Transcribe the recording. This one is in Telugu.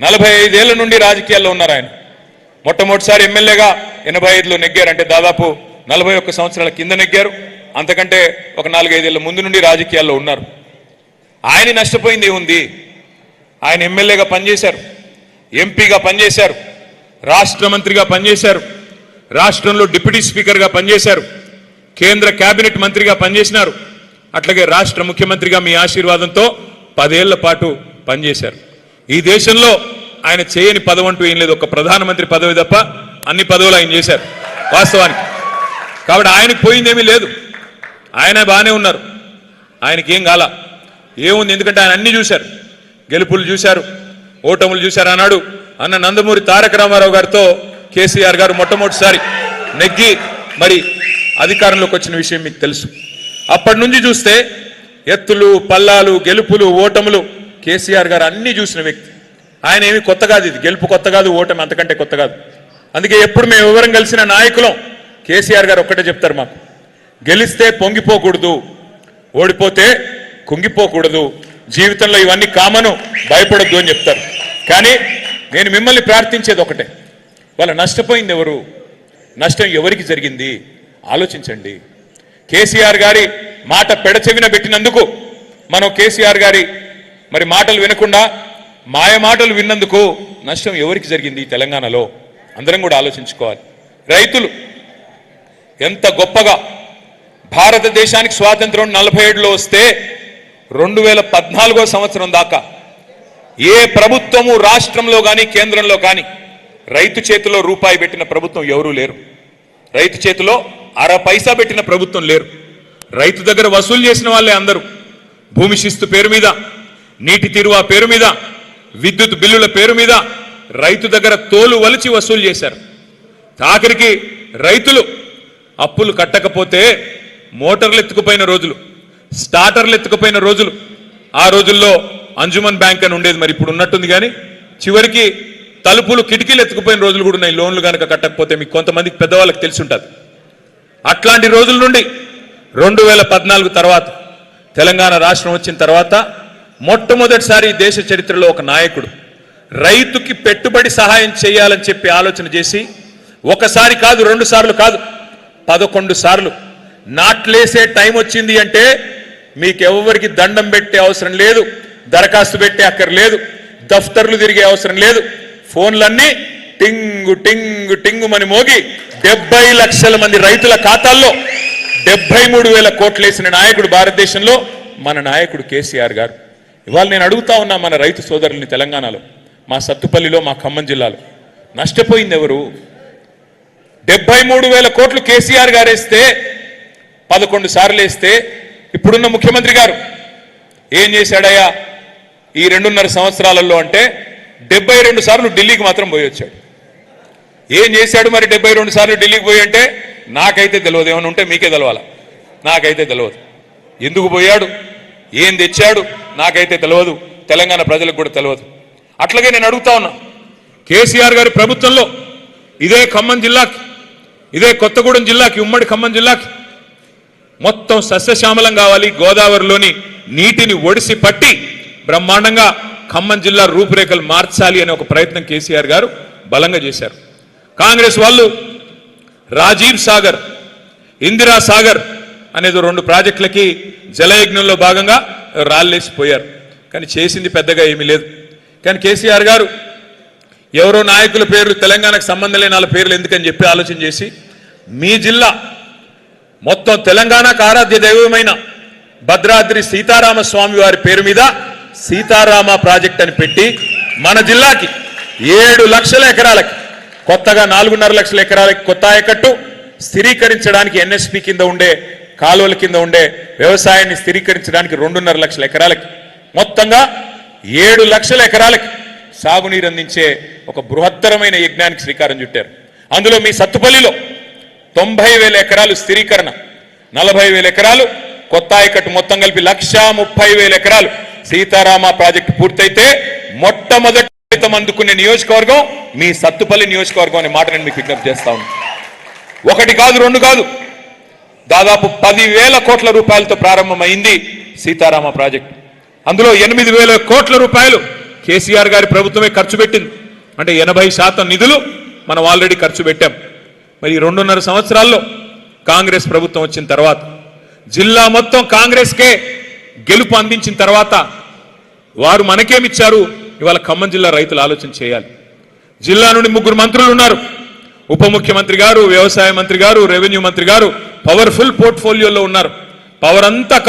45 ఏళ్ల నుండి రాజకీయాల్లో ఉన్నారు ఆయన. మొట్టమొదటిసారి ఎమ్మెల్యేగా 85లో నెగ్గారు, అంటే దాదాపు 41 సంవత్సరాల కింద నెగ్గారు. అంతకంటే ఒక 4-5 ఏళ్ల ముందు నుండి రాజకీయాల్లో ఉన్నారు. ఆయన నష్టపోయింది ఏముంది? ఆయన ఎమ్మెల్యేగా పనిచేశారు, ఎంపీగా పనిచేశారు, రాష్ట్ర మంత్రిగా పనిచేశారు, రాష్ట్రంలో డిప్యూటీ స్పీకర్గా పనిచేశారు, కేంద్ర కేబినెట్ మంత్రిగా పనిచేసినారు, అట్లాగే రాష్ట్ర ముఖ్యమంత్రిగా మీ ఆశీర్వాదంతో 10 ఏళ్ల పాటు పనిచేశారు. ఈ దేశంలో ఆయన చేయని పదవి అంటూ ఏం లేదు, ఒక ప్రధానమంత్రి పదవి తప్ప అన్ని పదవులు ఆయన చేశారు వాస్తవానికి. కాబట్టి ఆయనకు పోయిందేమీ లేదు, ఆయన బాగానే ఉన్నారు, ఆయనకి ఏం కాల ఏముంది. ఎందుకంటే ఆయన అన్ని చూశారు, గెలుపులు చూశారు, ఓటములు చూశారు. అన్నాడు అన్న నందమూరి తారక రామారావు గారితో కేసీఆర్ గారు మొట్టమొదటిసారి నెగ్గి మరి అధికారంలోకి వచ్చిన విషయం మీకు తెలుసు. అప్పటి నుంచి చూస్తే ఎత్తులు పల్లాలు గెలుపులు ఓటములు కేసీఆర్ గారు అన్ని చూసిన వ్యక్తి. ఆయన ఏమి కొత్త కాదు, ఇది గెలుపు కొత్త కాదు, ఓటమి అంతకంటే కొత్త కాదు. అందుకే ఎప్పుడు మేము ఎవరం కలిసిన నాయకులం కేసీఆర్ గారు ఒక్కటే చెప్తారు, మాకు గెలిస్తే పొంగిపోకూడదు, ఓడిపోతే కుంగిపోకూడదు, జీవితంలో ఇవన్నీ కామను, భయపడొద్దు అని చెప్తారు. కానీ నేను మిమ్మల్ని ప్రార్థించేది ఒకటే, వాళ్ళ నష్టపోయింది ఎవరు, నష్టం ఎవరికి జరిగింది ఆలోచించండి. కేసీఆర్ గారి మాట పెడచెవిన పెట్టినందుకు మనం కేసీఆర్ గారి మరి మాటలు వినకుండా మాయ మాటలు విన్నందుకు నష్టం ఎవరికి జరిగింది తెలంగాణలో అందరం కూడా ఆలోచించుకోవాలి. రైతులు ఎంత గొప్పగా భారతదేశానికి స్వాతంత్రం 47లో వస్తే 2014వ సంవత్సరం దాకా ఏ ప్రభుత్వము రాష్ట్రంలో కానీ కేంద్రంలో కానీ రైతు చేతిలో రూపాయి పెట్టిన ప్రభుత్వం ఎవరూ లేరు. రైతు చేతిలో అర పైసా పెట్టిన ప్రభుత్వం లేరు. రైతు దగ్గర వసూలు చేసిన వాళ్ళే అందరూ. భూమి శిస్తు పేరు మీద, నీటి తీరువా పేరు మీద, విద్యుత్ బిల్లుల పేరు మీద రైతు దగ్గర తోలు వలిచి వసూలు చేశారు. ఆఖరికి రైతులు అప్పులు కట్టకపోతే మోటార్లు ఎత్తుకుపోయిన రోజులు, స్టార్టర్లు ఎత్తుకుపోయిన రోజులు. ఆ రోజుల్లో అంజుమన్ బ్యాంక్ అని ఉండేది, మరి ఇప్పుడు ఉన్నట్టుంది. కానీ చివరికి తలుపులు కిటికీలు ఎత్తుకుపోయిన రోజులు కూడా ఉన్నాయి, లోన్లు కనుక కట్టకపోతే. మీకు కొంతమందికి పెద్దవాళ్ళకి తెలిసి ఉంటుంది. అట్లాంటి రోజుల నుండి 2014 తర్వాత తెలంగాణ రాష్ట్రం వచ్చిన తర్వాత మొట్టమొదటిసారి దేశ చరిత్రలో ఒక నాయకుడు రైతుకి పెట్టుబడి సహాయం చేయాలని చెప్పి ఆలోచన చేసి ఒకసారి కాదు, 2 సార్లు కాదు, 11 సార్లు నాట్లేసే టైం వచ్చింది అంటే మీకు ఎవరికి దండం పెట్టే అవసరం లేదు, దరఖాస్తు పెట్టే అక్కర్లేదు, దఫ్తర్లు తిరిగే అవసరం లేదు. ఫోన్లన్నీ టింగు టింగు టింగుమని మోగి 70 లక్షల మంది రైతుల ఖాతాల్లో 73,000 కోట్లు వేసిన నాయకుడు భారతదేశంలో మన నాయకుడు కేసీఆర్ గారు. ఇవాళ నేను అడుగుతా ఉన్నా మన రైతు సోదరుల్ని, తెలంగాణలో మా సత్తుపల్లిలో, మా ఖమ్మం జిల్లాలో నష్టపోయింది ఎవరు? 73,000 కోట్లు కేసీఆర్ గారు వేస్తే 11 సార్లు వేస్తే ఇప్పుడున్న ముఖ్యమంత్రి గారు ఏం చేశాడయ్యా ఈ 2.5 సంవత్సరాలలో అంటే 72 సార్లు ఢిల్లీకి మాత్రం పోయి వచ్చాడు. ఏం చేశాడు మరి 72 సార్లు ఢిల్లీకి పోయి అంటే? నాకైతే తెలియదు, ఏమైనా ఉంటే మీకే తెలవాలా, నాకైతే తెలియదు. ఎందుకు పోయాడు, ఏం తెచ్చాడు నాకైతే తెలియదు, తెలంగాణ ప్రజలకు కూడా తెలియదు. అట్లాగే నేను అడుగుతా ఉన్నా, కేసీఆర్ గారి ప్రభుత్వంలో ఇదే ఖమ్మం జిల్లాకి, ఇదే కొత్తగూడెం జిల్లాకి, ఉమ్మడి ఖమ్మం జిల్లాకి మొత్తం సస్యశ్యామలం కావాలి, గోదావరిలోని నీటిని ఒడిసి పట్టి బ్రహ్మాండంగా ఖమ్మం జిల్లా రూపురేఖలు మార్చాలి అనే ఒక ప్రయత్నం కేసీఆర్ గారు బలంగా చేశారు. కాంగ్రెస్ వాళ్ళు రాజీవ్ సాగర్, ఇందిరా సాగర్ అనేది 2 ప్రాజెక్టులకి జలయజ్ఞంలో భాగంగా రాళ్ళేసిపోయారు. కానీ చేసింది పెద్దగా ఏమీ లేదు. కానీ కేసీఆర్ గారు ఎవరో నాయకుల పేర్లు, తెలంగాణకు సంబంధం లేని వాళ్ళ పేర్లు ఎందుకని చెప్పి ఆలోచన చేసి మీ జిల్లా మొత్తం తెలంగాణకు ఆరాధ్య దైవమైన భద్రాద్రి సీతారామ స్వామి వారి పేరు మీద సీతారామ ప్రాజెక్ట్ అని పెట్టి మన జిల్లాకి 7 లక్షల ఎకరాలకి, కొత్తగా 4.5 లక్షల ఎకరాలకి కొత్త ఆయకట్టు స్థిరీకరించడానికి, ఎన్ఎస్పి కింద ఉండే కాలువల కింద ఉండే వ్యవసాయాన్ని స్థిరీకరించడానికి 2.5 లక్షల ఎకరాలకి, మొత్తంగా 7 లక్షల ఎకరాలకి సాగునీరు అందించే ఒక బృహత్తరమైన యజ్ఞానికి శ్రీకారం చుట్టారు. అందులో మీ సత్తుపల్లిలో 90,000 ఎకరాలు స్థిరీకరణ, 40,000 ఎకరాలు కొత్త ఆయకట్టు, మొత్తం కలిపి 130,000 ఎకరాలు సీతారామ ప్రాజెక్టు పూర్తయితే మొట్టమొదటి అందుకునే నియోజకవర్గం మీ సత్తుపల్లి నియోజకవర్గం అనే మాట నేను మీకు విజ్ఞప్తి చేస్తా ఉన్నాను. 1 కాదు 2 కాదు, దాదాపు 10,000 కోట్ల రూపాయలతో ప్రారంభమైంది సీతారామ ప్రాజెక్టు. అందులో 8,000 కోట్ల రూపాయలు కేసీఆర్ గారి ప్రభుత్వమే ఖర్చు పెట్టింది. అంటే 80% నిధులు మనం ఆల్రెడీ ఖర్చు పెట్టాం. మరి 2.5 సంవత్సరాల్లో కాంగ్రెస్ ప్రభుత్వం వచ్చిన తర్వాత జిల్లా మొత్తం కాంగ్రెస్కే గెలుపు అందించిన తర్వాత వారు మనకేమిచ్చారు? ఇవాళ ఖమ్మం జిల్లా రైతులు ఆలోచన చేయాలి. జిల్లా నుండి 3 మంత్రులు ఉన్నారు. ఉప ముఖ్యమంత్రి గారు, వ్యవసాయ మంత్రి గారు, రెవెన్యూ మంత్రి గారు పవర్ఫుల్ పోర్ట్ఫోలియోలో ఉన్నారు. పవర్ అంతా